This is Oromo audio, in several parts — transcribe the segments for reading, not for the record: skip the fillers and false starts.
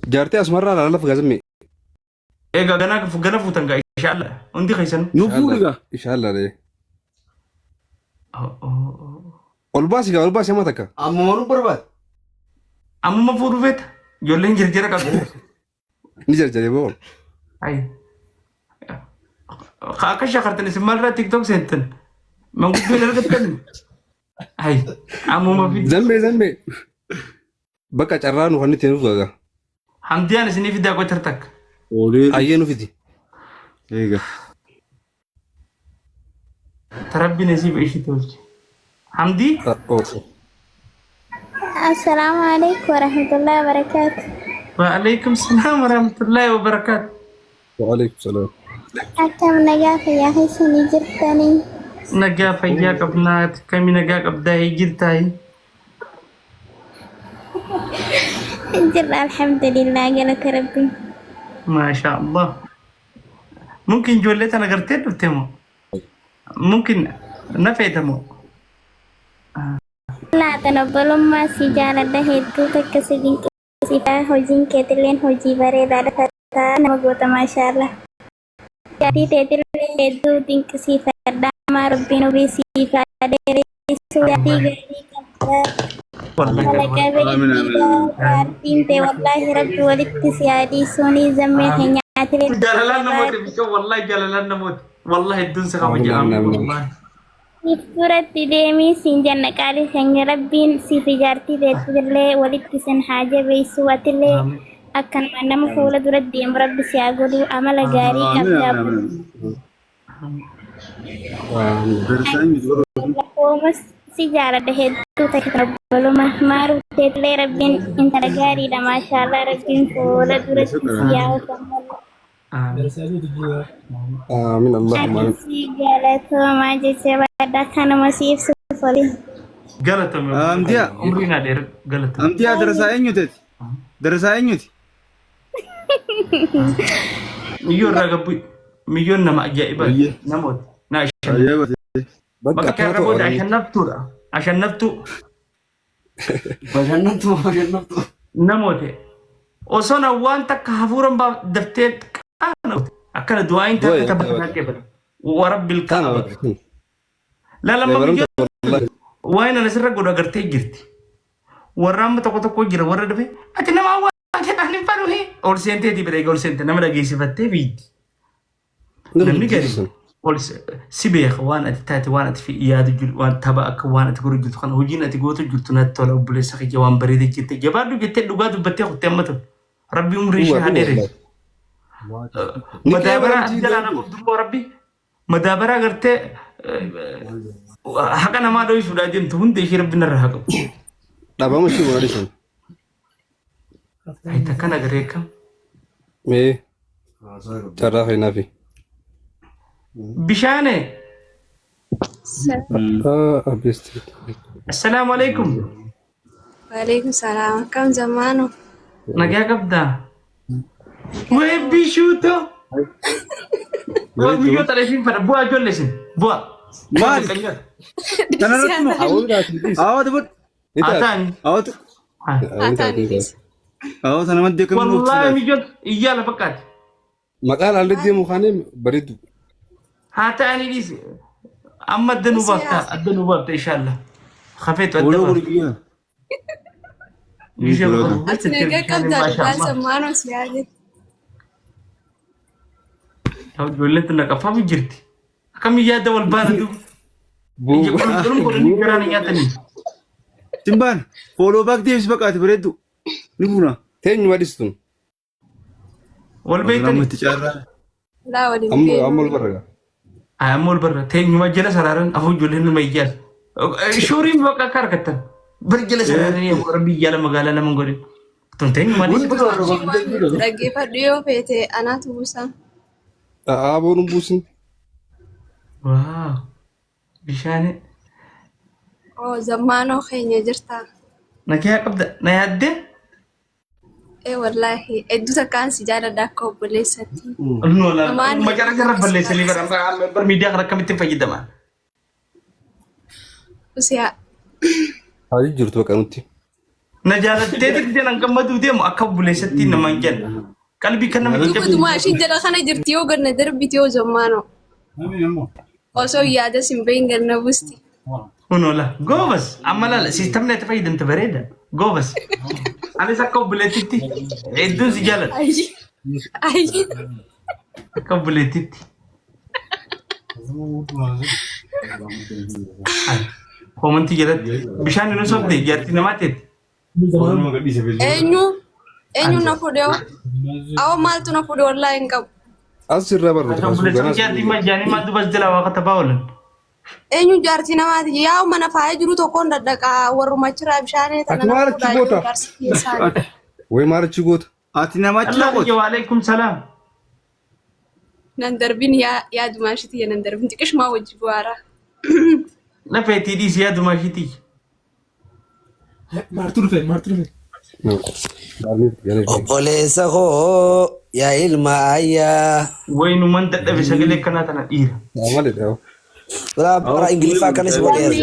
جارتي اسمرها على لف غزمي ايه غنا فوتن ان شاء الله وندي خيسن نفوقا ان شاء الله ليه أوه. والباسي ما تكا أما برباد اما ما فودو فيت جولين جرجره قبل نجر جري بول اي خاكا شكرتني سمال تيك توك سنتن ما قلت له لقيت هاي اما ما في زنبي بكا چران وخني تنو حمدي انا سني في داكو ترتك ولي اينو فيدي ايغا تربي نسيب ايش تقول حمدي اوكي السلام عليكم ورحمة الله وبركاته. وعليكم السلام ورحمة الله وبركاته. وعليكم السلام. أكم نجاح يا أخي سني جرتني. نجاح فياك ابنات كم نجاح ابداي جرتاي. جر الحمد لله قالك ربي. ما شاء الله. ممكن جولت أنا قرتين وتمو. ممكن نفيدمو. لا تنبلوا ما سجال ده توك كسجين كسيفا هوجين كتلين هوجي بري دار فتا نمغوت ما شاء الله. jadi tetile do tin kasifa dama rabbino bisifa dere suyati gari والله تinte wallahi rabbi walittisiadi soni zamme henya atile jalalan namot bicho wallahi jalalan namot wallahi dun sa kama jam wallahi نفرت ديمي سنجن قال سنج ربين سيفجارتي دتله ولتسن حاجه بيسواتله akan mana mafula durad diem rabbi siagodu amala gari kabab mas sijara deh tu tak belum mahmaru tetle rabbin inta gari da masyaallah rabbin fula durad siau amin allahumma amin sigala to maje sebada kana masif sufali galata amdiya umrina der galata amdiya darasaenyuti مليون رقبي مليون نما جائبة نموت ناشن ايوه بقى كهرباء عشان نفتو عشان نفتو نموت وصلنا وانت كهفورن دفتين انا اكل دواين تبقى كبر ورب الكعبة لا لما مليون وين انا سرق ولا قرتي جرتي ورام تقو جرا ورد به اتنا ما أهل فروه أول سنتي دي بدأ أول سنتي نمرة جيسي فتى بيد نمني قريب أول سبيخ وانا تاتي وانا في إياد جل وانا تباك وانا تقول جل خان هجينا تقول تجل تنات ولا بوليس أخي جوان بريد جت جبادو جت لقاد بتي ختمته ربي عمري شهادة مدابرة جلانا بدو ربي مدابرة قرت حكنا ما دوي سودا جم تون تيجي ربنا رهاكم لا بمشي ما ليش هيدا كان غريكم مي ترى هنا في بشانه أبيستي السلام عليكم وعليكم السلام كم زمانه نجا قبدا وين بيشوتو وين بيشوتو فرق بوا جولسن بوا مالك انا رتمو اود بود اتاني اود انا ما اديك والله ميجون ايالا فقط مقال على دي مخاني بريد هاتاني ديس اما الدنوبات ان شاء الله خفيت ولو أتنقى كم دار زمانه سيادة لو قلت لك افهم جرتي كم ياده والبارد تنبان فولو باك ديس بقات بريدو نبونا تين وديستون والبيت لا ولي أمول برا أمول برا تين ما جلس سرارن أفو جلهم ما يجال شورين بقى كاركتة برجل سرارن يا ربي يلا مقالنا من قولي تنتين ما نيجي لقي فديو بيتي أنا توسا أبو نبوسن واو بشانه أو زمانه خيني جرتا نكيا قبضة نيادة إيه والله إدوتا كان سجارة داكو بليستي نو لا ما جرب بليس اللي برميديا خرج كم تفجد ما بس يا هاي جرت بقى أنتي نجارتي تدين أنك ما توديم أكبر ستين نمان جن قلبي كنا Duuba dumaashin jala kana jirti yoo ganna darbiti yoo zammaano. Osoo yaada simbayin ganna busti. ونولا جوبس أما لا سيستمنا تفيد أنت بريدة جوبس أنا سأكبر تتي عدون سجالة Ay. أكبر تتي هم أنت جلت بشان نصب دي جاتي نماتت Eenyu na fudhee awwa maaltu na fudhee wallahi hin qabu. Asir rabar. أكبر تتي جاتي ما جاني ما دوبس جلا وقت باولن Eenyu jaartii namaati yaa mana faayee jiru tokkoon daddaqaa warruma jiraa bishaanee tana Ati maal achi goota? isaanii. Way maarichi goota. Ati namachi الله laqote. يجي وعليكم سلام Nan darbin yaa dumaashiti nan darbin xiqqishmaa wajji bu'aara. لا فيتي دي سيادة ما شتي Obboleessa koo yaa ilma ayyaa. وين من تدفع شغلك كنا تنادير Bara Ingiliffaa akkanas godheera.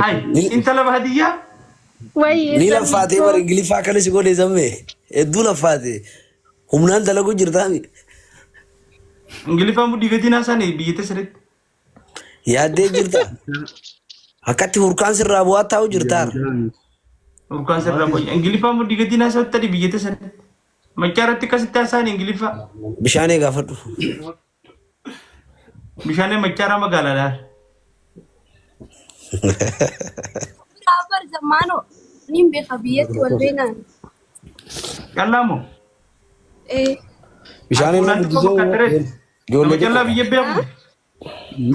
هاي أنت لا هدية Ni laffaatee bara Ingiliffaa akkanas godhee sammee. Hedduu laffaatee. Humnaan dalaguu jirtaami. إنجلي فامو ديجتي ناساني بيجي سرت Yaaddee jirta. Akkatti hurkaan sirraa bu'aa taa'u jirtaar. وكان سر ربوي إنجلي فامو ديجتي ناسا تري بيجي سرت ما كارتي كاسيتا ساني إنجلي فا Bishaanee gaafadhu. بيشانة ما كارا ما قال لا Kaabar zammaano nin beeka biyyatti wal beenaan. كلامه Bishaanee فلان nama تكو بكترت لما ijoollee جلا بيجي بيجي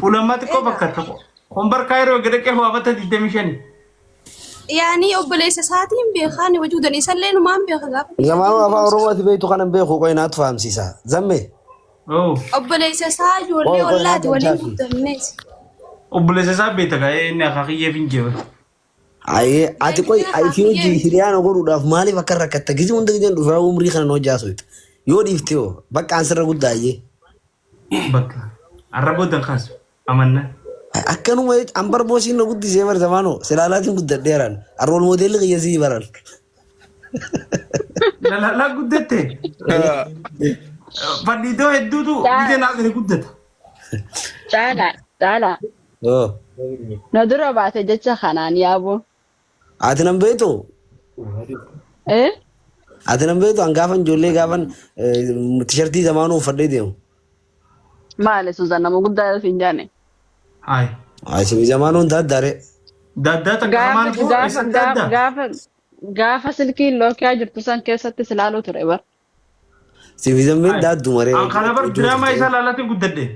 فلان ما تكو بكترت خمبر كايرو قدر كه هو أبدا تدمشني Yaani obboleessa isaatiin beekaan wajuudan isallee numaan beeka gaafa. Zamaanuu afaan Oromooti beektu kanan beeku qoy naatu fahamsiisa. Zammee. أوه Obboleessa isaa ijoollee ollaati waliin guddannees. وبلس حساب بيتك إني أخاكي يفين Ayee ati qoy fi hojii hiriyaana godhuudhaaf maaliif akka rakkatta gisi hunda gidan dhufaa umrii kana noo jaasoytu. Yoo dhiifte hoo bakka ansirra guddaayyee. بك الربو دنخاس أمنا Akkanuma an barboosiin na guddisee bar zamaanoo silaalaatiin guddadheeraan arrool moodeelli qiyyasii baran. لا لا لا قدرت فديدو هدودو بيجي ناقل قدرت Caala Oo. na dura baate jecha kanaan yaabo. Ati nan beektu Eh? ati nan beektu an gaafan ijoollee gaafan tishartii zamaanoo uffadhee deemu. Maali Suzan nama guddaa hin jaanne. هاي Asii zamaanoon daaddaare. دادا تكمل فوق دادا Gaafa silkiin lookiyaa jirtu san keessatti silaaluu ture bar. Sibiizameen daaddu maree. أنا خنا بر دراما إيش لا لا تقدر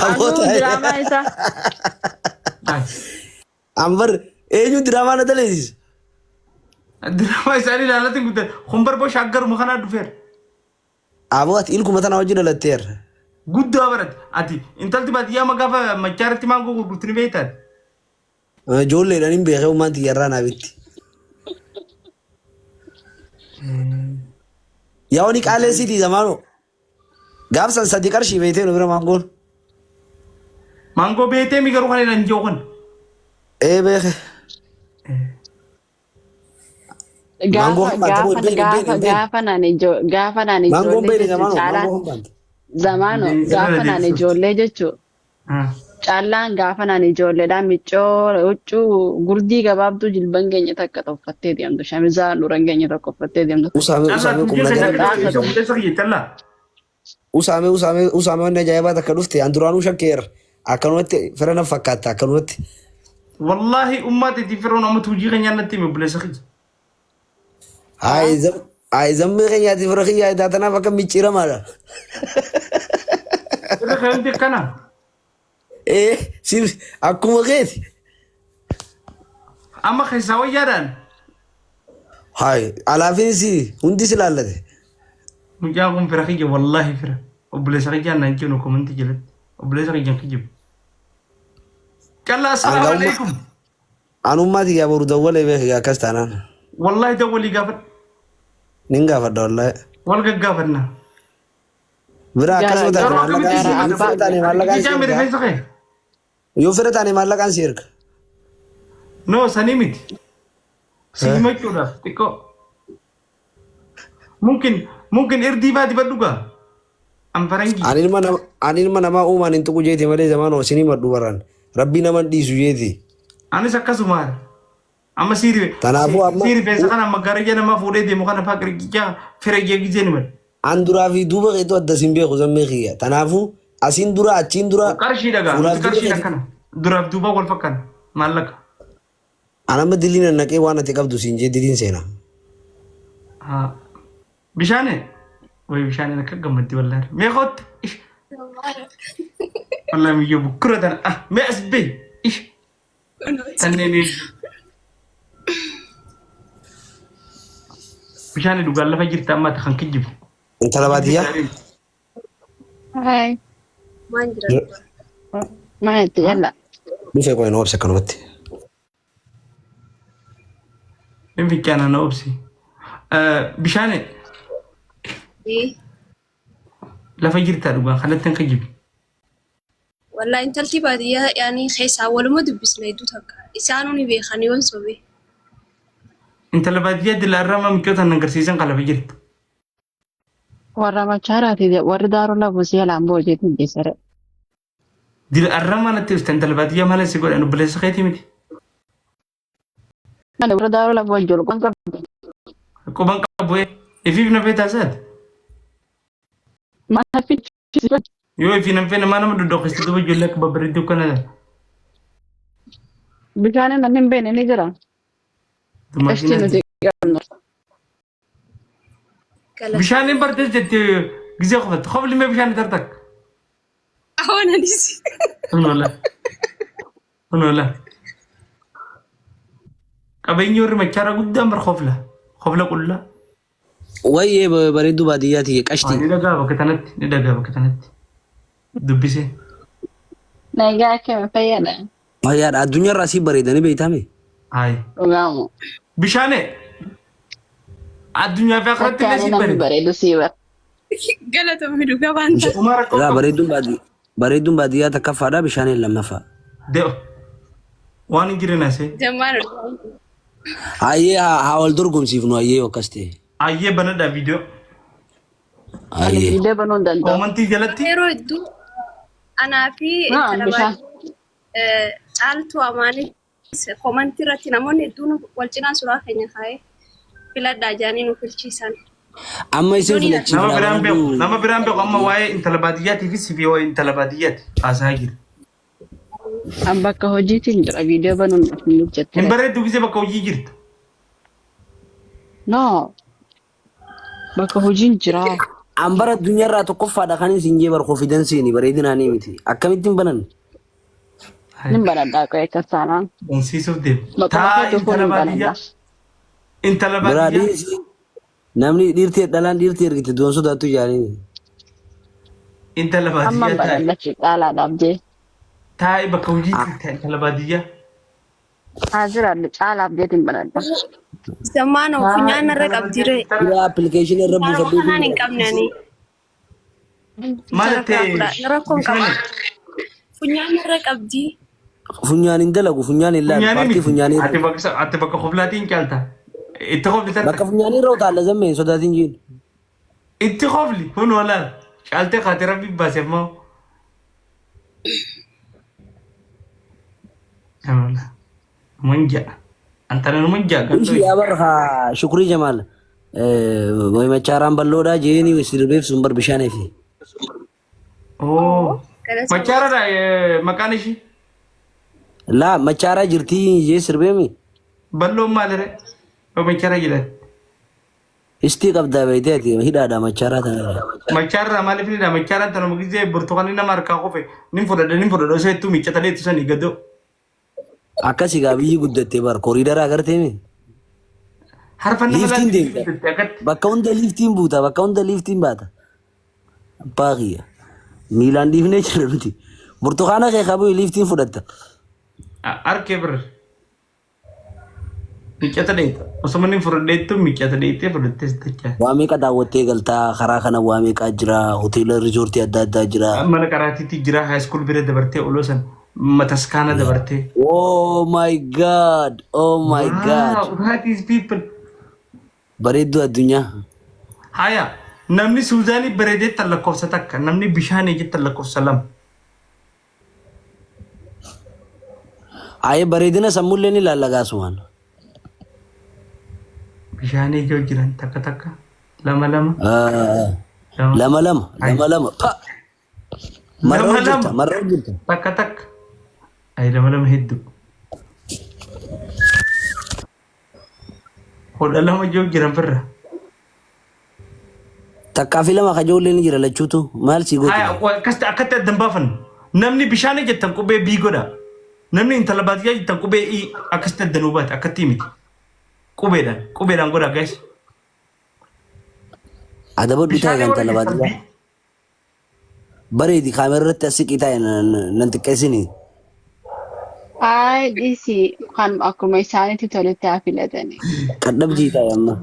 Aboo Aduu diraamaa isaa هاي an bar eenyu diraamaa na daleessis. دراما إيش لا لا تقدر خمبر بوش أجر مخنا دفير Aboo ati ilkuma tana wajjin dhalatteer. قد أبرد أتي أنت تبغى يا ما قافا ما كارتي ما نقول قلت لي بيتات Ijoolleedhaan hin beekee uumaan xiyyarraa naa bitti. Yaa wani qaaleessiiti zamaanoo. Gaafsan sadii qarshii beektee nu bira maangoon. مانغو بيتي ميكرو خلينا نجوكن Ee beeke. gaafa naan Maangoon ijoollee beekne jechuun zamaanoo. caalaan Maangoon baante. zamaanoo gaafa naan ijoollee jechuun caallaan gaafa naan ijoolleedhaan miccoo huccuu gurdii gabaabduu jilban keenya takka uffattee deemtu shamizaa nuran keenya tokko uffattee deemtu. Usaamee wanni ajaa'ibaa takka dhufte an duraanuu shakkeera. Akkanumatti fira na fakkaata akkanumatti. والله أمتي تفرون أمت وجي غنيا نتي مبلس أخي Ay zammee keenyaati fira kiyyaa taatanaaf akka micciiramaadha. إذا خيمت كنا Si akkuma keeti. أما خيساوي ياران Hay alaafiinsi hundi si laallate. مجاكم فرخي والله فرخ وبلس أخي جانا نجيبه كومنتي جلد وبلس أخي جان كجيب كلا السلام عليكم Anummaati yaa boru dawwalee beekaa akkas taanaan. والله دولي قافر Nin gaafadha wallahi. والقا قافرنا Bira akkasuma taate maallaqaan si جامد erga. خيس أخي Yoo fira taane maallaqaan si erga. نو سنيمت سيما كذا تكو ممكن إردي بعد بدوكا أم فرنجي Ani ilma namaa uumaan hin tuqu jeeti malee zamaan hoosini maddu warraan. Rabbi naman dhiisu jeeti. أنا سكاسومار أما Kanaafuu amma سيري بس أنا ما قريجا أنا ما فودي دي مكان فاكر جيجا فريجي جيجي من an duraa fi duuba keetu adda sin beeku zammee kiyya. Kanaafuu asiin dura achiin dura قرشي دقا fuulaaf قرشي dura دقا دراب دوبا والفكان مالك anama diliin naqee waan ati qabdu siin jee diliin seena. ها بشانه وي بشانه أنا كجمدي والله ما خد إيش والله ميجي بكرة ده ما أسبي إيش تنيني بشانه دوغا لا فجر تاما تخن كجيب Intala baadiyyaa هاي Manjira. ما انت يلا dhufee qo'ee nu obsa kanumatti. إن في كان أنا أبسي بشانه Eh, لا فجر تاروغا خلتن كجيب والله انت التبادية يعني خيسا ولما دبسنا يدو تكا إسانوني بيخاني ونصبي. انت لبادية دي الأرامة مكوتا نقرسيسان قال فجرت warra machaaraati warri daaroo labuus yalaan boojeetiin geessare. دي الأرامة نتيوست انت لبادية مالا سيقول أنو بلس خيتي متي Nani warra daaroo labuu wajjin qonqa كوبان قابوه إفي بنا بيتا ساد mana fichisiifatu يو إفي نمفين ما نمدو دوخستي دوبا جولك ببردو كندا bishaan namni hin beekne ni jira. Qashtii nuti qabnu. بشان بردس جت جزء خفت خبل ما بشان ترتك أنا نسي. هنولا أبين يوري مكارا قدام برخفلة خفلة كلها Wayyee bareedduu baadiyyaati qashti. ندقا بكتنت دبسي Nagaa kee fayyada. Fayyaadha addunyaarraa asii bareedanii beeytame. هاي Dhugaamu. بشانه الدنيا في آخرت Fakkaanii الناس namni يبرد bareedu siiba. قالت أمي دوكا بانتا. Irraa bareedduun baadiyyaa takkaffaadha bishaaniin lammaffaa. ده وان يجري ناسي جمال. Hayyee haa wal dorgomsiifnu hayyee akkas ta'e. أيه بنا فيديو Hayyee. Idee banuun danda'u. ومنتي جلتي هيرو يدو. أنا في Bishaan. caaltu amaanii komantii irratti namoonni hedduun wal cinaa suuraa keenya kaa'ee filadhaa jaanii nu filchiisan. Amma isin filachiifna. nama biraan beeku amma waa'ee intala baadiyyaati fi sifi waa'ee intala baadiyyaati haasaa jira. An bakka hojiitiin jira viidiyoo banuun hin Hin jette. bareeddu gisee bakka hojii jirtu. No. Bakka hojiin jira. Ambara addunyaarraa tokkoffaadha kan isin jee bar konfidensiini bareedinaanii miti. Akkamittiin banan? Nin baradhaa qo'ee kassaanaan. Bansiisuuf deemu. Maqaa Taa kootu intala fuudhuun baadiyyaa. baradhaa. Intala Biraa baadiyyaa. dhiirsi namni dhiirtii dhalaan dhiirtii ergite du'an sodaattu jaanii. Intala Amma baadiyyaa taa'e. baradhachi caalaadhaaf jee. Taa'e bakka hojii jirtu intala baadiyyaa. Haa jiraadhu caalaaf jeetiin baradhaa. Zammaan funyaan irra qabdire. Biraa appilikeeshinii irra Kanaan buufadhee hin qabne ani. Maal ta'e? Rakkoon qaba. Funyaan irra qabdi. funyaan hin dalagu funyaan hin laalu paartii funyaanii Ati bakka qoflaatiin caalta. Itti qofli bakka tarta. funyaanii irra utaalla zammeen sodaatiin jiin. Itti qofli kun walaal. Caaltee kaatee rabbi baaseef moo? Manja. Antara manja kan Ishii abar haa shukrii jamaal. Machaaraan balloodhaa jeeni sirbeef sun bar bishaanee fi. Oh. Machaara maqaan ishii. Laa machaaraa jirtii jee sirbeemi. Balloon maalire? Machaara jedhati. Istii qabdaa beeyteeti hidhaadha machaaraa tanarra. Machaarraa maaliif nidha? Machaaraan tanuma gisee burtukaanni nama harkaa qofe nin fudhadha osoo hedduu miiccata leetu sanii gadoo. Akkasii gaa biyyi guddattee bar koriidaraa agarteemi. Harfan nama Liiftiin deemta. akkatti. Bakka hunda liiftiin buuta bakka hunda liiftiin baata. Abbaa kiyya. Miilaan dhiifnee jira nuti. Burtukaana kee qabu liiftiin fudhatta. Harkee bira. Miiccata dheeta. Osoo manni fudhadheettu miiccata dheetee fudhattees dachaa. Waa meeqa daawwattee galtaa karaa kana waa meeqaa jira hoteela riizoortii adda addaa jira. Mana qaraatiitti jira haayiskool bira dabartee oloo san mataskaana dabartee. Oh my god. Oh my god. What is people? Bareedduu addunyaa. Haya, namni Suuzaanii bareedee tan lakkoofsa takka, namni bishaanii jettan lakkoofsa lama. Ayee bareedina sammullee ni laallagaasumaan. Bishaanii yoo jiran takka takka lama lama. Lama. Pa. Marroo jirta. Takka takka. Ay lama lama hedduu. Hodha lama yoo jiran firra. Takkaa fi lama kajoollee ni jira lachuutu maal si gootu? Haya, akkatti addan baafannu. Namni bishaanii jettan qubee bii godha. Namni intala baadiyyaa jettan qubee ii akkasitti addanuu baate akkatti miti. Qubeedhaan godha guys. Adabadhu taa'e kan intala baadiyyaa. Bareedi kaameraa irratti asiqii taa'e nan xiqqeessini. Ay, dhisi kan akkuma isaaniitti tolitti haa filatani. Qadhabjii taa'e amma.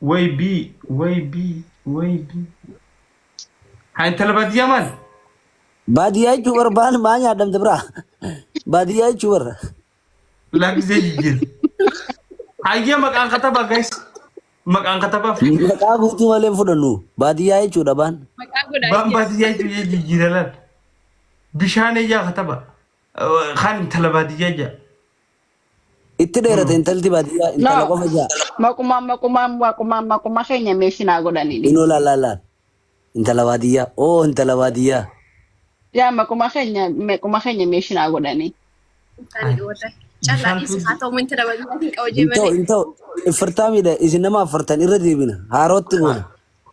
Way bii. Haa intala baadiyyaa maal? Baadiyyaa jechuun barbaan maa nyaadhamte biraa? Baadiyyaa jechuun barra. Laaksee jijjiirra. Hayya maqaan katabaa guys. Maqaan katabaa. Maqaa guutuu malee fudhannu. Baadiyyaa jechuudha baan. Baan baadiyyaa jechuun jijjiirra laal. Bishaan ejaa kataba. Kan intala baadiyyaa jaa. Itti dheerate intalti baadiyyaa intala qofa jaa. Maquma keenya meeshinaa godhanii. Inoo laal. Intala baadiyyaa. Oo intala baadiyyaa. Yaa maquma keenya meeshinaa godhanii. Intoo ifirtaamidha isin nama afurtan irra deebina haarootti goona.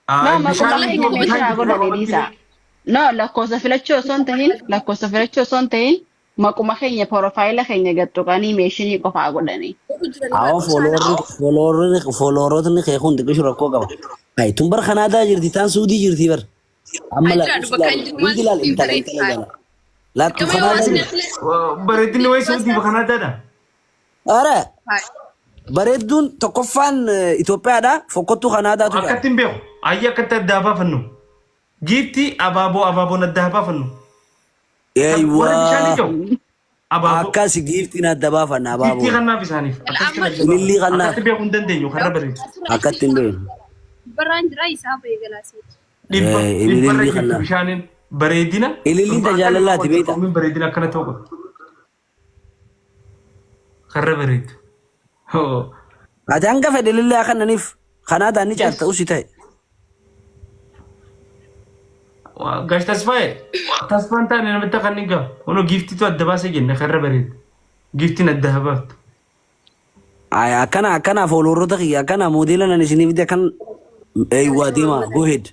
No, maquma keenya meeshinaa godhanii dhiisa. No, lakkoofsa filachuu osoo hin ta'in maquma keenya porofaayila keenya gattuqanii meeshinii qofaa godhanii. Awwa fooloorootni kee hundi qishu rakkoo qaba. Ay tun bar Kanaadaa jirti taan Suudii jirti bar. Amma hundi laal intala jala. Laattu Kanaadaa. Bareedinni wayi Suudii Kanaadaadha. Ara. Bareedduun tokkoffaan Itoophiyaadha fokkottuu Kanaadaatu qaba. Akkatti hin beeku. Ayya akkatti adda baafannu. Giifti abaaboon adda baafannu. Eeywaa. Akkas giiftiin adda baafanna abaaboo. Giiftii kannaaf isaaniif. Ilillii kannaaf. Akkatti beekuu hin dandeenyu karra bareedu. Akkatti hin beeknu. Baraan jira isaa bahee galaasiiti. Dhibbarra jirtu bishaaniin bareedina. Ililliin tajaajilalaati beekta. Bareedina akkana ta'u godhu. Karra bareedu. Ati hanga fedhe ilillee akkananiif Kanaadaan ni caalta usi ta'e. Gash tasfaan taane namitti akka inni gahu. Ono giiftitu adda baasee jenne karra bareedu. Giiftiin adda habaaftu. Akkana fooloorota kiyya akkana moodeela nan isiniif de akkan eeywaa deema go ahead.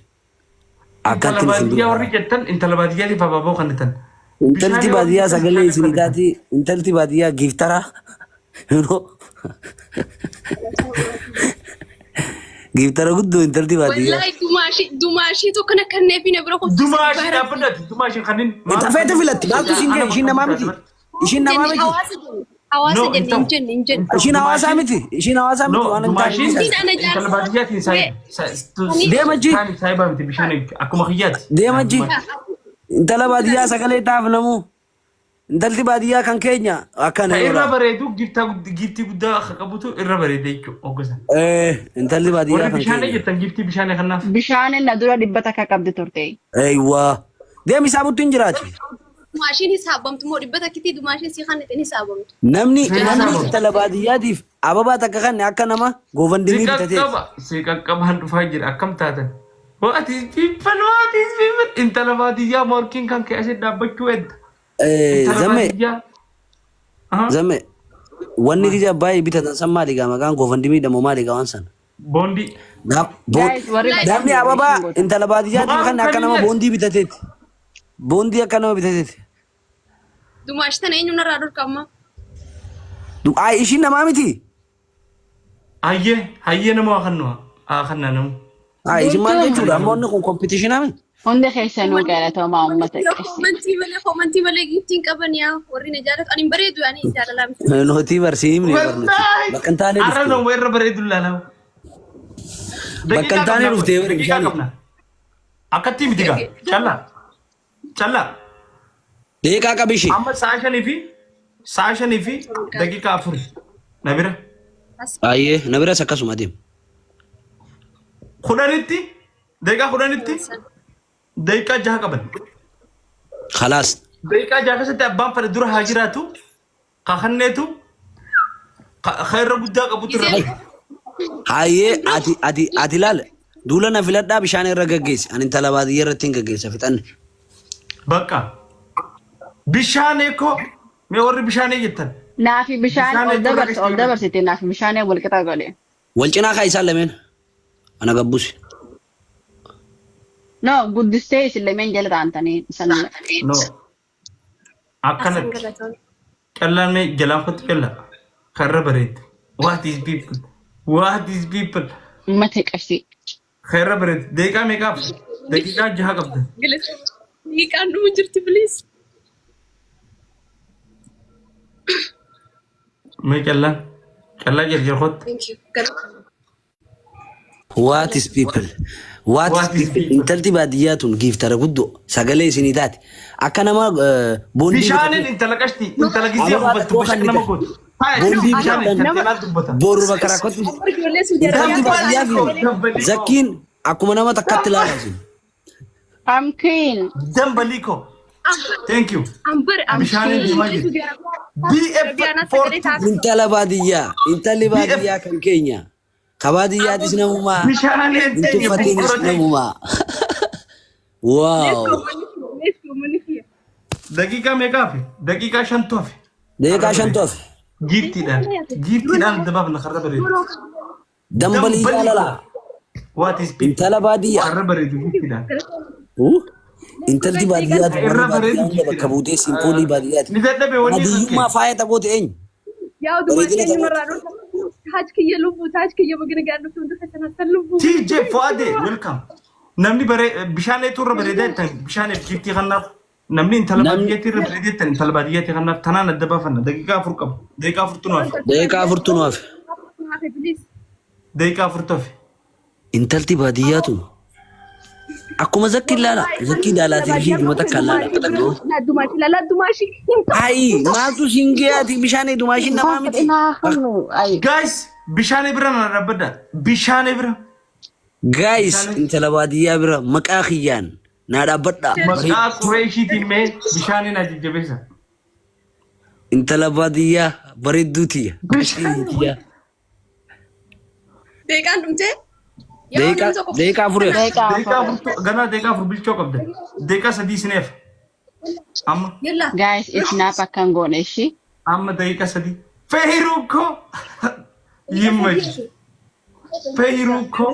Intala baadiyyaa warri jettan intala baadiyyaatiif abaaboo kan jettan. Intalti baadiyyaa sagalee isiniitaati intalti baadiyyaa giiftara. Giiftara guddoo intalti baadiyyaa. Wallahi dumaashii tokko na kanneefi na bira kutu. Dumaashii dhaabbadhaati dumaashii kanneen. Feete filatti maaltu isin ga'e ishiin namaa miti. Ishiin namaa miti. Hawaasa jenne hin jenne. Ishiin hawaasaa miti. Ishiin hawaasaa miti waan hin taane. Intala baadiyyaatiin Deema ji. Saayibaa miti bishaan akkuma kiyyaati. Deema ji. Intala baadiyyaa sagalee taaf namu. Intalti baadiyyaa kan keenya akkana irra bareedu giiftii guddaa akka qabutu irra bareeda jechuudha oggosan. Intalli baadiyyaa kan bishaan keenya. jettan giiftii bishaan kanaaf. Bishaan na dura dhibba takka qabdi turte. Eeywaa. Deemi isaa buttu hin jiraati. Dumaashiin hisaabamtu moo dhibba takkitti dumaashiin si kan ittiin hisaabamtu. Namni intala baadiyyaatiif ababaa takka kan akka nama goofandimii bitatee. Si qaqqabaan dhufaa jira akkam taatan. Waatis fiiffan intala baadiyyaa morkiin kan kee asii dhaabbachuu edda. Zamme wanni kija baay'ee bitatan san maali gaa maqaan goofandimii dhamoo maali gaa waan san. Boondii. Namni ababaa intala baadiyyaatiif kan akka nama boondii bitateeti. Boondii akka nama bitateeti. Dumaashi tana eenyu narraa dhorkamma. Ishiin namaa miti. Hayyee nama kannaa namu. Ishiin maal jechuudha ammoo inni kun kompitishinaa miti. Hundi keessanuu galatoomaa uummata qeessi. Komantii malee giiftiin qaban yaa warri na jaalatu ani bareedu ani jaalala miti. Nootii barsiifni barnooti. Bakka hin taane Arra nama irra bareedu laalamu. Bakka hin taane dhuftee warri bishaan. Akkatti miti gaa. Callaa. دقيقة كبشي أما ساشني في دقيقة أفر نبرة أيه نبرة سكسو مديم خدانيتي دقيقة خدانيتي دقيقة جها قبل خلاص دقيقة جها ستة أبان فردور هاجراتو خخنيتو خير بودا قبوتر هاي ati laal duulana filadhaa bishaan irra gaggeessi ani intala baadiyyaa irratti hin gaggeessa fixanne bakka bishaanee ko mee warri bishaanee jettan naafi bishaan ol dabarsite naafi bishaanee wal qixa godhe wal cinaa kaa isaan lameen ana gabbusi no guddistee isin lameen jala taa'antanii isan no akkanatti qallaan mee jalaan kottu qalla karra bareedu what is people mate qashti karra bareedu deeqaa meeqaaf daqiiqaa jaha qabda Daqiiqaan dhuma jirti please. mee qallaa jarjar kottu Thank you. what is people intalti baadiyyaa tun giiftara guddoo sagalee isinii taate akka nama boondii bishaaniin intala qashti intala gisee hubattu bishaan nama gootu boondii bishaaniin kanaa dubbata boru bakka rakkatu intalti baadiyyaa fi zakkiin akkuma nama takkatti ilaala isin I'm queen dambaliko thank you bishaaniin dimaa jirti BF40 intala baadiyyaa kan keenya kabaadiyyaatis namumaa bishaaniin intuffateenis namumaa waaw daqiiqaa meeqaaf daqiiqaa shantu hafe deeqaa shantu hafe giiftiidhaan dabaaf na karra bareedu dambalii jaalala what is people intala baadiyyaa karra bareedu giiftiidhaan intalti baadiyyaatu warri baadiyyaa hunda bakka buutee simpoolii baadiyyaati ni dadhabe wanni baadiyyummaa faaya taphoota eenyu Yaa dubartii marraa dhuftu taaj kiyya lubbuu taaj kiyya bagina gaadhuuf hundi fakkanaatan lubbuu. TJ Fuade welcome namni bare bishaan turra bareedaa tan bishaan giiftii kanaaf namni intala baadiyyaatti irra bareedaa tan intala baadiyyaatti kanaaf tanaan adda baafanna daqiiqaa afur qabu daqiiqaa afur tunuuf daqiiqaa afur tunuuf intalti baadiyyaatu akkuma zakki ilaalaatiif ishee dhumata kan laala ayi maaltu singeyaati bishaan dumaashin namaa miti guys bishaan bira na rabbada bishaan bira guys intala baadiyyaa bira maqaa kiyyaan naa dhaabbadha maqaa qureeshiitiin mee bishaaniin ajajjabeessa intala baadiyyaa bareedduutiya Deeqaan dhumtee? deeqaa afur ganaa deeqaa afur bilchoo qabda deeqaa sadii sineef amma guys isnaap akkan goone ishi amma deeqaa sadii fehiruko yimmaji fehiruko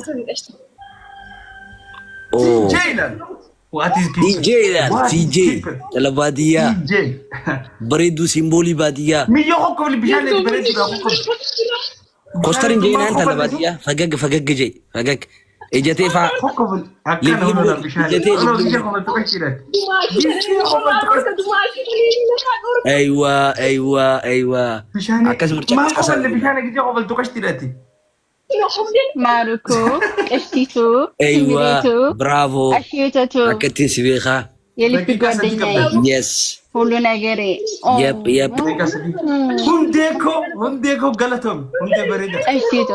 Jaylan what is people TJ intala baadiyyaa bareedduu simboolii baadiyyaa miyyo hokko bishaan bareedduu hokko Kostarin jeenaa intala baadiyyaa fagag jee fagag ejatee faa aywa akkas mircaqasa maaruko qeshtiitu aywa bravo asheetatu akkattiin si beekaa የልብ ጓደኛዬ yes ሁሉ ነገሬ yep ሁንዴኮ ገለቶም ሁንዴ በሬዳ ቀሽቲቶ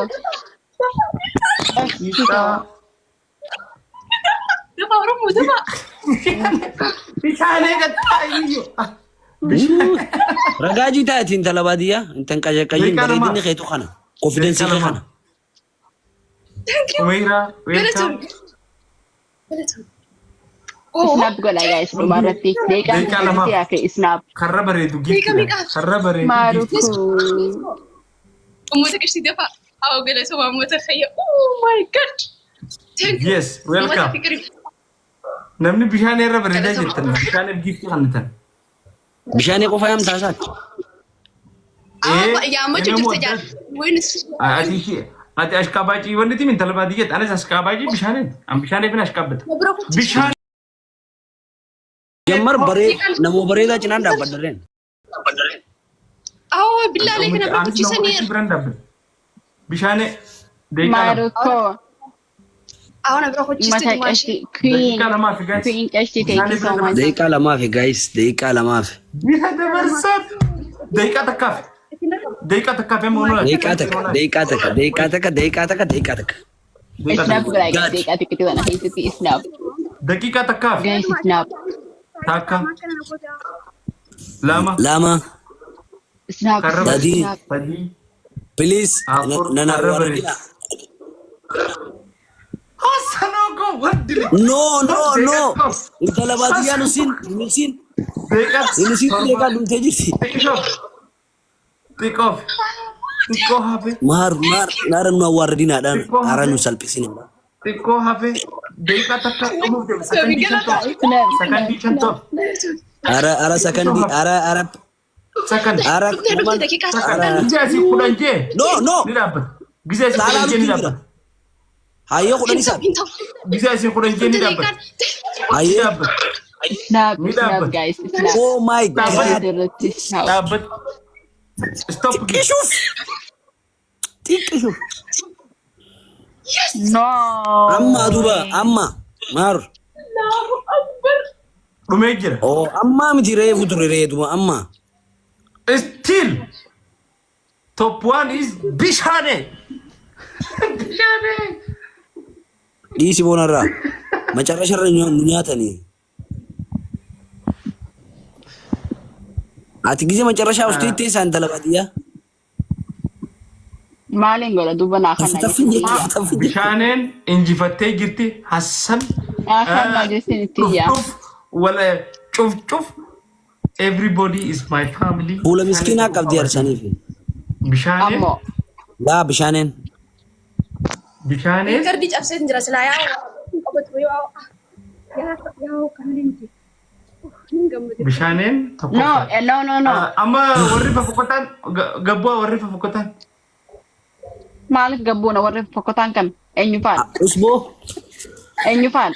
bishaan eegattaayyuu ragaajii taatiin intala baadiyyaa intan qayyaqayyiin bareedinni keetu kana konfidensii kee kana Umeira welcome Snap gola guys dubarratti deeqaa lama fi snap karra bareedu gifti karra bareedu maaruku Umuta kashti dafa aw gala so umuta khayya oh my god yes welcome namni bishaan irra bareedaa jirtan bishaan gifti kannatan bishaan qofa yam taasaat yaa ma jirta jaan waynis ati ashkaabaajii wanti min talbaadiyyaa anas ashkaabaajii bishaan am bishaan ibn ashkaabata bishaan Jamar bare namo bareedaa cinaan dhaabbaddareen. Bilaa leekin abra kuchisanii bishaan maaruko አሁን አብረው ሆችስቲ ማሽ Queen لما في جايز Queen ቀሽቲ thank you so much. ደቂቃ ለማፊ ጋይስ ደቂቃ ለማፊ هذا مرسات دقيقة تكافي دقيقة تكافي مونو ደቂቃ ተካ ደቂቃ ተካ ደቂቃ ተካ ደቂቃ ተካ ደቂቃ ተካ Snap like take at it wana hiti snap. دقيقة تكافي Guys snap. تاكا لما ላማ Snap. Daddy. Snap. بدي ፕሊዝ ነና ወረዲና حسنوكو ودلي ኖ ኖ ኖ እንተለባትያ ኑሲን ኑሲን دقيقة ኑሲን ደቂቃ ዱንቴ ጅርቲ تيك اوف تيكو هافي ማር ማር ናረኑ አዋርዲና ዳን አራኑ ሰልጲሲኒ تيكو هافي دقيقة تكا قمو دي سكندي شنطو አረ አረ ሰከንዲ አረ አረ سكند አረ جاسي كودانجي ኖ ኖ نلعب جاسي كودانجي نلعب ሃዮ ቁደኒሳ جاسي كودانجي نلعب ሃዮ نلعب Snap. Snap guys. Snap. ኦ ማይ ጋድ Snap. نلعب ستوب ሹፍ ጢቅሹፍ No. አማ ዱባ አማ ማር روميجر ኦ አማ ሚቲ ሬፉ ቱሬ ሬዱማ አማ still top one is Bishane Bishane ዲሲ ቦነራ መጨረሻ ኛተኒ አቲ ጊዜ መጨረሻ ውስጥ ይቴስ አንተ ለባዲያ Maalin gola duba na kana. ተፍኝ ተፍኝ Bishanen injifattee jirti Hassan Akan na jesin tiya. ولا شوف everybody is my family ቡለ ምስኪና ቀብዲ ያርሰኒፍ Bishane Ammo. ላ ብሻኔን Bishane Kardi cabset njira sila ya obat yo ya kanenti Bishanen No, no, no, no. amma warri fafukotan gabwa warri fafukotan Maalif gabbu na warri fokotan kan. Enyu fan. ኡስቦ Enyu fan.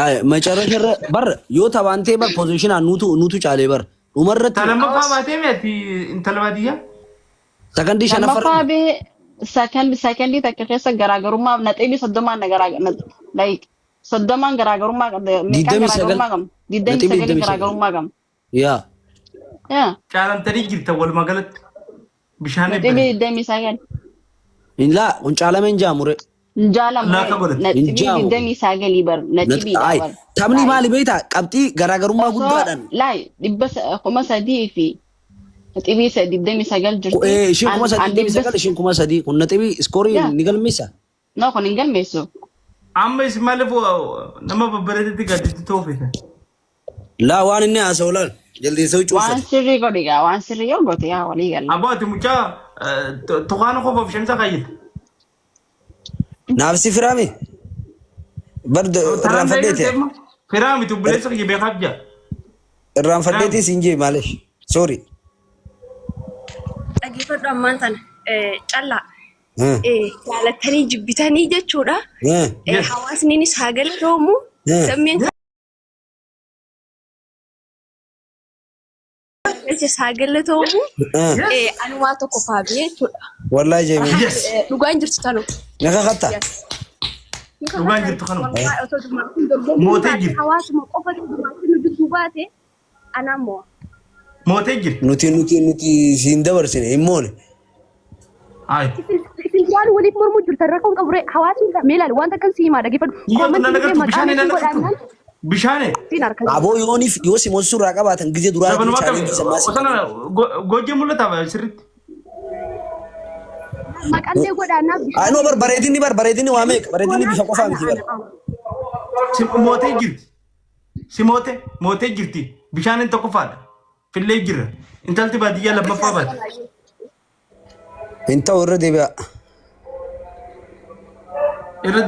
አይ መጨረሻ በር ዮ ታባንቴ በር ፖዚሽን ኑቱ ጫሌ በር ኡመረት talama faamate meeti intalabadiya ሰከንዲ ሸነፈር Lammaffaa sekendi takka keessa garaagarummaa naxeebii soddomaan like soddomaan garaagarummaa meeqaan garaagarummaa qabna? 29 garaagarummaa qabna. ያ caalamtanii jirta walumaa galatti bishaan Naxeebii 29 ኢንላ ኡንጫለመን ጃሙሬ jaalam naxeebii 29 bar naxeebii አይ bar. ታምኒ ማሊ ቤታ ቀብጢ ገራገሩማ ጉዳዳን Laay dhibba kuma sadii fi naxeebii 29 jirti. ኢሽን ኩማ ሰዲ ቢሰቀል ኢሽን ኩማ ሰዲ ኩነጢቢ ስኮሪ ኒገልሚሳ No, kun hin galmeessu. amma ismaalifu nama babbareedetti gadditti toofite ላ ዋንኒ አሰውላል ጀልዲ ሰው ጩፈ Waan sirrii godhigaa waan sirrii yoo goote yaa walii galla. abbo ati mucaa tukaana qofaaf shamsa qayyite ናፍሲ ፍራሚ በርድ ራን ፈዴቴ firaami tubbileessa kiyya beekaaf jaa ራን ፈዴቴ ሲንጄ ማለሽ ሶሪ dhaggeeffadhu ammaan tana callaa jaalatanii jibbitanii jechuudha. Hawaasniinis haa galatoomu sammeen haa galatoomu ani waa tokko faabii jechuudha. ወላሂ ጀሚ Dhugaan jirtu tanu. ነካካታ dhugaan jirtu kanuma mootee jirti Hawaasuma qofa nu dubbuu baate anammoo. mootee jirti nuti siin dabarsine himmoone ay Isin waan waliif mormuu jirtan rakkoon qabu hawaasni meelaal wanta kan siima dhaggeeffadhu. yoo na nagartu bishaane na nagartu bishaane aboo yooniif yoo simon suuraa qabaatan ጊዜ duraa dabanuma chaalenji qabe sammaasi osana gojjee mul'ata sirritti maqallee godhaannaa no bareedinni waa meeqa bareedinni bifa qofaa miti bara mootee jirti si mootee jirti bishaaniin tokko faadha fillee jirra intalti baadiyyaa lammaffaa baate hin ta'u irra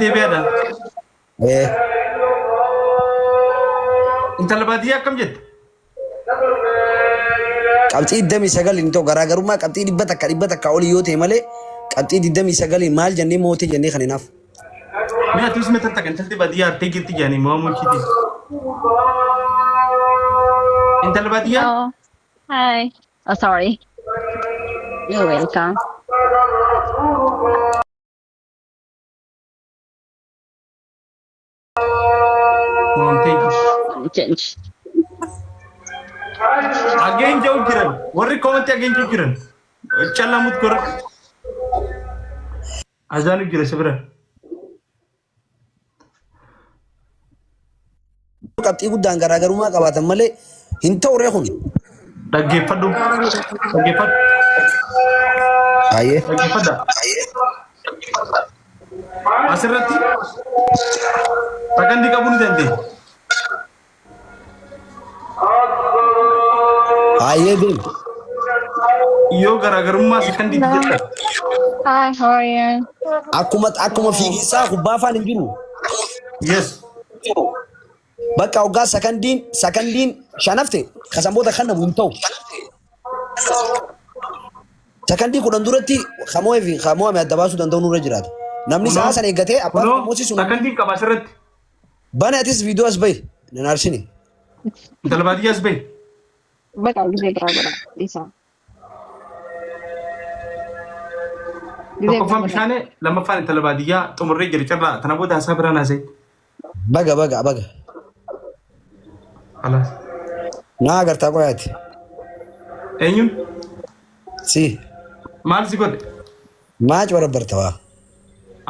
deebi'aadha intala baadiyyaa akkam jette qabxii 29 hin ta'u garaagarummaa qabxii 100 olii yoo ta'e malee qabxii 29 maal jennee mootii jennee kan hinaaf Mira, tú me trata que entonces badía take it yani mo mo chiti. Ental badía? Oh, hi. Oh, sorry. You're welcome. change. Again jauh kiran. Warri comment again jauh kiran. Chala mut kor. Azan kiran sebenarnya. Kapti gudang garaagarummaa qabaatan malee hin ta'u kun. Dhaggeeffadhu. Dhaggeeffadhu. Aye. Dhaggeeffadha. Asirratti sakandii qabuu ni dandeenya. Aye deem. Yoo garaagarummaa sakandii jetta. Hi, how are you? Akkuma fiigisaa kubbaa afaan hin jiru. Yes. Bakka hoggaa sakandiin shanafte kasamboota kan namu hin ta'u. Sakandii kudhan duratti hamoo ame adda baasuu danda'u nurra jiraata. Namni sa'a sana eeggatee abbaan moosisu sakandii qaba asirratti. bana atis viidiyoo as bahi nan arsini. Intala baadiyyaa as bahi. Bakka gisee biraa godha isa. Tokkoffaan bishaanee lammaffaan intala baadiyyaa xumurree jira carraa tana booda haasaa biraan haasa'e. Baga. Halas. Naa agartaa qoyaati. Eenyuun? Si. Maal si godhe? Maac barabbarta waa.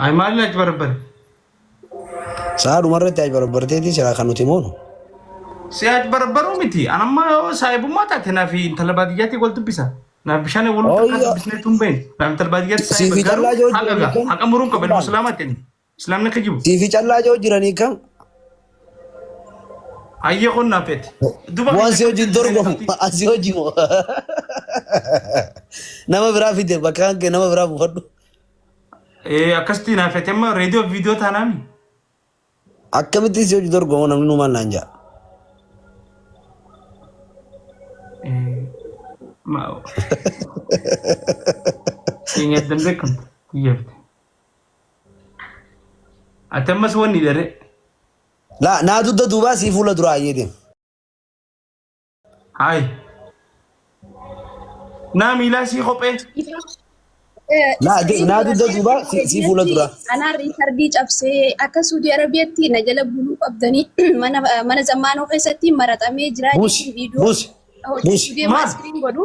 Ay maal achi barabbare? Sa'a dhumarratti achi barabbarteeti siraa kan nuti moonu. Si achi barabbaruu miti. Anamma saayibummaa taate naaf intala baadiyyaatti wal dubbisa. Naaf bishaan wal dubbisnee tumbeen. Naaf intala baadiyyaatti saayib garuu haqa muruun qaba ilmu islaamaatti inni. Islaamni akka jibu. Siifi callaa joo jiranii kam? Ayyee qonnaa feete. Waan si hojiin dorgomu asii hojii moo? Nama biraa fide bakka hanqee nama biraa buufadhu. Akkasitti naa feete amma reediyoo viidiyoo taanaami. Akkamitti si hojii dorgomu namni numaan naan ja'a. Keenyatti danbeekamtu kiyyaafte. Ati ammas wanni dharee. La naa dudda duubaa sii fuula duraa ayyee deema. Hayi. Naa miilaa sii kophee. Naa dudda duubaa sii fuula duraa. Anaa riikardii cabsee akka Suudii Arabiyaatti na jala buluu qabdanii mana zammaanoo keessatti maraxamee jira. Buusi.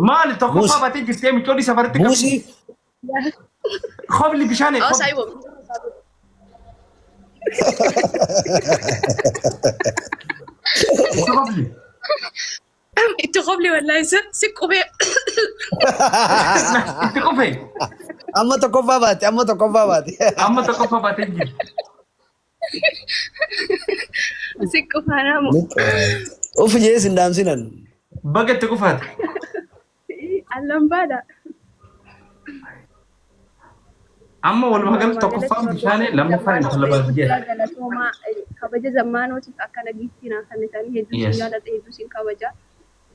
Maali tokkoffaa baatee jirtee micoodhi safaritti qabdi. Buusi. Kobli bishaanee. Itti qobli wallahi si qubee. Itti qofee. Amma tokkoffaa baate. Amma tokkoffaa baatee jirti. Si qufaanamu. Of jees hin daamsinan. Baga itti qufaate. Allambaadha. Amma walumaa galatti tokkoffaan bishaanee lammaffaan intala baadiyyaa. Galatoomaa kabaja zammaanootiif akkana giiftiinaa kannetanii hedduu jaalladha hedduu siin kabaja.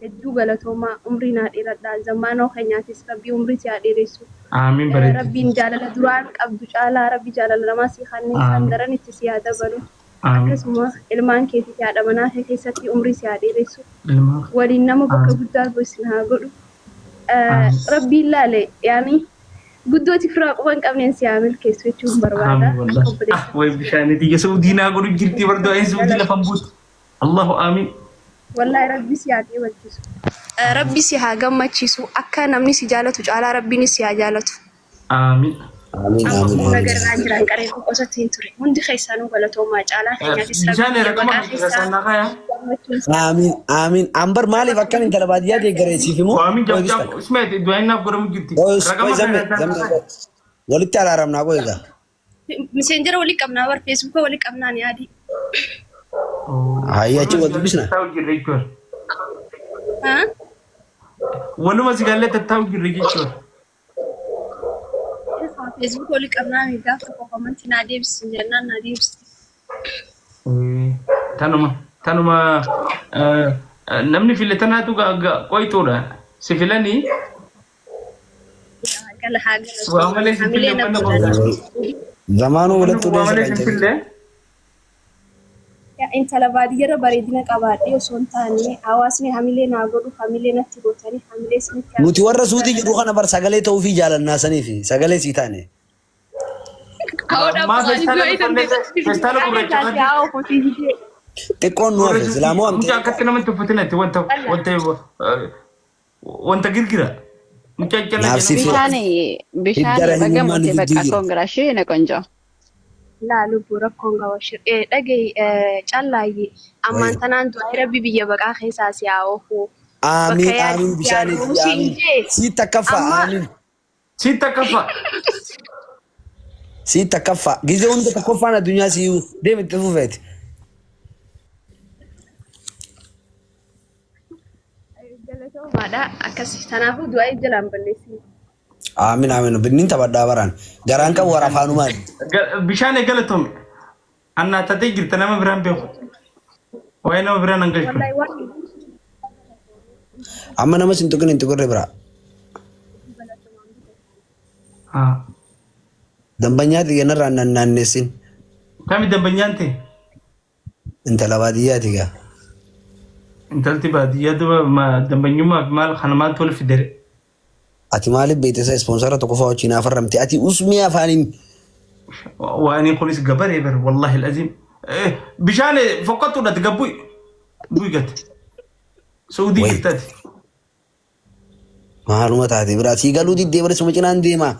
Hedduu galatoomaa umrii naa dheeradhaa zammaanoo keenyaatis rabbii umrii si haa dheeressu. Amiin bareedu. Rabbiin jaalala duraan qabdu caalaa rabbi jaalala namaa si kanneen kan daran itti si haa dabalu. Akkasuma ilmaan keetii haadha manaa keessatti umrii si haa dheeressu. Waliin nama bakka guddaa gosin haa godhu. Rabbiin laale yaani guddooti firaa quban qabneen si haa milkeessu jechuun barbaada. Way bishaanii xiyya Suudii naa godhu jirti bardoo ayin Suudii lafan buutu. Allahu amiin. Wallahi rabbi si haa gammachiisu. Rabbi si haa gammachiisu akka namni si jaalatu caalaa rabbiin si haa jaalatu. Amiin. Nagarraa jiran qaree qosatti hin ture. Hundi keessanuu galatoomaa caalaa keenyaatis bishaan raqama keessaa kaya. Amiin. Ambar maaliif akkan intala baadiyyaa deeggareessiif himu? Amiin jabu ismeet du'ainaaf godhamu jirti. Raqama walitti araaramnaa qoy egaa. Miseenjera walii qabnaa bar feesbuuka walii qabnaa ni yaadi. Hayya achi wal dubbisna. Waluma sigaallee tattaa'u jirre jechuudha. Facebook walii qabnaa miidhaa tokko komantii naa deebisi jennaan naa deebisi. Tanuma namni filatanaatu qoytuudha. Si filanii. Gala haa gala. Hamilee nama Zamaanuu walitti uleessa. Intala baadiyyaarra bareedina qabaadhee osoo hin taane hawaasni hamilee naa godhu hamilee natti gootanii hamilee isinitti nuti warra Suudii jiru kana bar sagalee ta'uu fi jaalannaa saniif sagalee sii taane. تكون نوافذ سلامو أم مجا كتنا من تفتنا وانت كيركيرا مجا جلا نفسي في بشاني بقى موتي بقى كونغراشي نكونجو لا lubbu rakkoon qaba shir'ee dhagayi callaayi ammaan tanaan du'aa rabbi biyya baqaa keessaa si haa oofuu. آمين آمين بشاني آمين سيتا كفا آمين سيتا كفا سيتا كفا جيزة وانت تكفى أنا الدنيا سيو دايما تفوفت Galatoomaadha akkasii kanaafuu du'aa jalaan balleessii. آمين آمين بنين تبى دابران جران كم ورا فانومان بشاني قالتهم أنا تتجر تنام بران بيخو وين بران أنجلكم Wallahi waan أما نما سنتوكن انتوكن ربرا دمبنيا تيجي نرى نانسين كم دمبنيا أنت انت لبادية تيجا أنت التبادية دوا ما دمبنيا ما مال خنمات ولا في در أتي مالي بيتسا سبونسرة تكفى وشينا فرمتي أتي أسمي أفانين وأنا خلص جبر يبر والله العظيم بشاني فقط ولا تجبوي بويجت سعودي كتاد معلومات هذه براسي قالوا دي دبر سمجنا عندما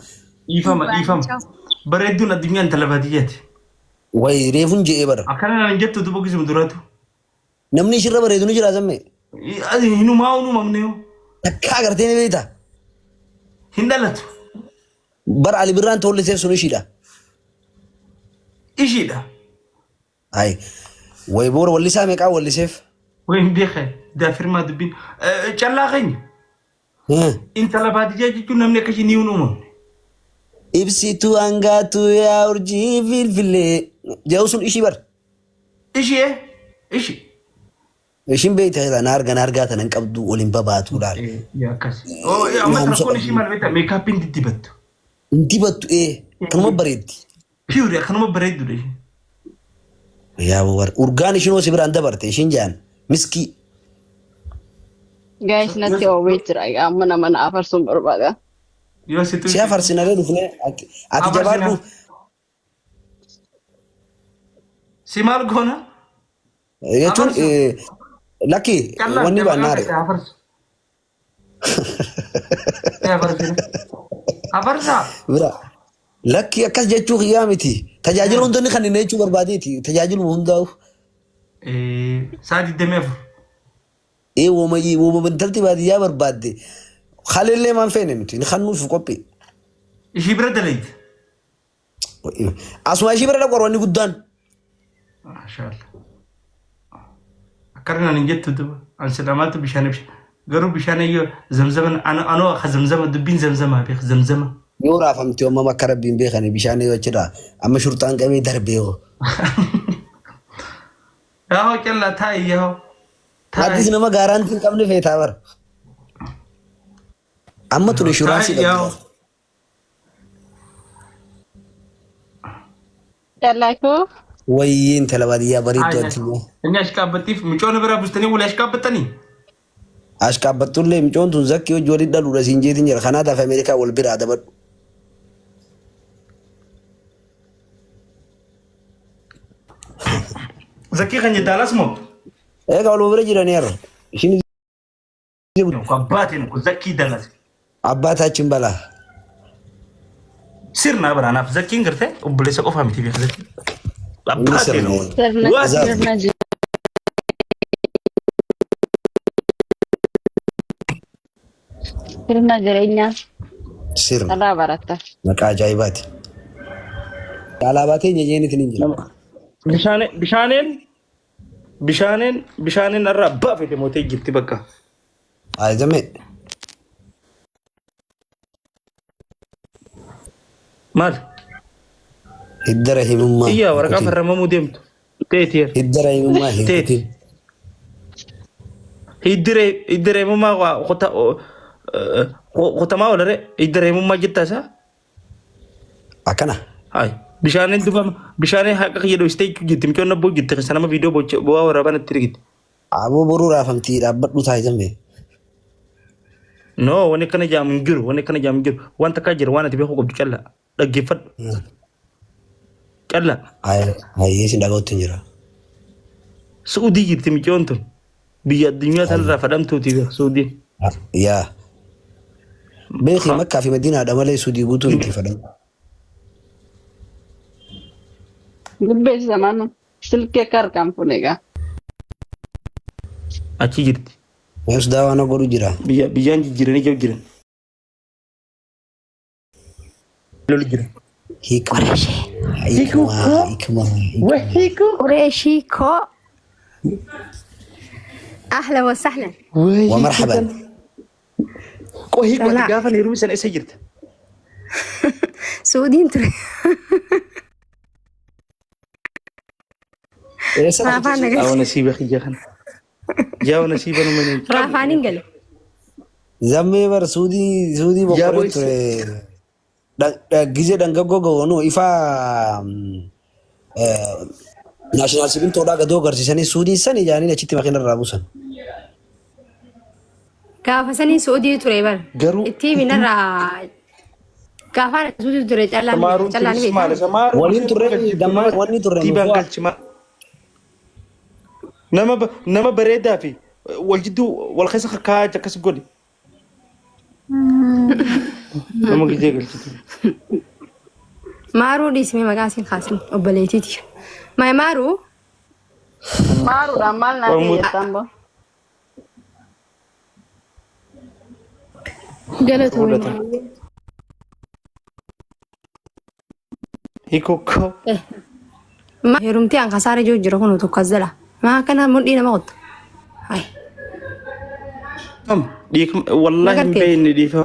يفهم بردون الدنيا أنت لباديات وي ريفون جيبر أكلنا نجت تبغى اسم دراته نمني شرب بردون جرا زمي هنو ما هو ممنوع تكا قرتين بيتا هندلت بر علي بران تقول لي سيف سنوشيدا إيش ده هاي وي بور واللي سامك أول اللي سيف وين بيخه ده فيرما دبين جلا غني انت لباديات جتنا من كشي نيونوم إبسيتو أنغاتو يا أرجي فيل جاوسون إيشي بر إيش إيشين بيت هذا نار غاتا ننقبضو أولمبا باتو دار يا كاسي أو أما تكون إيش مال بيتا ميك اب انت تبت انتي باتو إيه كنما بريد بيور يا كنما بريد ليش يا بور أورغاني شنو سيبر عند برتي شينجان مسكي guys nanti wait ra mana afar sumber baga يا ستو سيافر سيناريو دفنه أتي جبارو سيمال غونا يتون لكي وني بنار أفرسا برا لكي أكاس جاتو خيامتي تجاجل هندوني خاني نيجو برباديتي تجاجل هنداو سادي دميف إيه وما بنتلتي بعدي يا بربادي خلي لي ما فين انت نخنو في كوبي إيش برد ليت اسمع إيش برد قروني قدان ما شاء الله أكرنا نجت دب عن سلامات بشان قرب بشان يو زمزم أنا أخذ زمزم دبين زمزم أبي زمزم يورا فهمتي وما كرب بين بيخاني بشان يو كذا أما شرطان كمي دربيو يا هو كلا تاي يا هو هذا سينما غارانتي كم في تاور أما تقول شراسي يلاكو وين تلبادية بريد دوتي إني أشكاب بتيف مشون برا بستني ولا أشكاب بتني أشكاب بتقول لي مشون تنزكي وجوري دلو رسينجي تنجر خنادا في أمريكا والبير هذا بر زكي خني دالاس مو إيه قالوا برا جيرانيرو شنو كباتين زكي دالاس أباتها تشمبلا سيرنا برا أنا زكي إنغرتة وبليس أوفا متي في زكي sirna jireenya سيرنا irraa baratta. مكا عجائبات طلباتي نيجيني تنجي بشانين الرب في موتي جبت بكا هاي زمي مال الدرهم ما إياه ورقة فرممو ديمت تيتير الدرهم ما هي الدرهم ما ختما ولا ري الدرهم ما جبت سا أكنا هاي بشانين دوبا بشانين حق يدو ستيك جبت مكان نبو جبت سلام فيديو بوا ورابان التريجت أبو برو رافم تير أبد نتاي زمي no wani kana jamin gir wanta ka jir wani tabi ko kalla da gifat kalla ay yesin daga utin jira سعودي جرت مجونتم بيا الدنيا ترى فدمتو تي سعودي يا بيخي مكة في مدينة دمالي سودي بوتو انت فدم Gubbe zamanu silke kar kam punega. أشي جرت ويس داوانا قولوا جرا بيان جيراني جو جيران لو جيران هيك هيكو وهيكو قريشيكو أهلا وسهلا ومرحبا وهيكو تقافني روسا ايش جرت سعوديين تري أو نسيب أخي جاو نسيب أنا من رافعين قالوا زمي بر سودي بقولت جيزة دنگو غونو إفا national sibin toda gado garsiisanii suudii san ijaanii achitti makiina irraa buusan. gaafa sanii suudii ture bar itti minarraa gaafa suudii ture callaan beekaa waliin turre damma wanni turre tiibaan galchima nama bareedaa fi wal jidduu wal keessa kakkaa akkas godhi nama gijee galchitu maaruu dhiisime maqaa siin kaasin obboleetiiti maay maaruu Maaruudhaan maal naaf jettan bo? galatoomii hikokko heerumtii aan kasaara jiru jira kun tokko as jala maa kana mudhii nama qottu hay dhiik wallahi hin beeyne dhiifa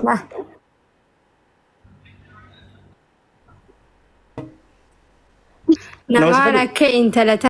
namaan akka intala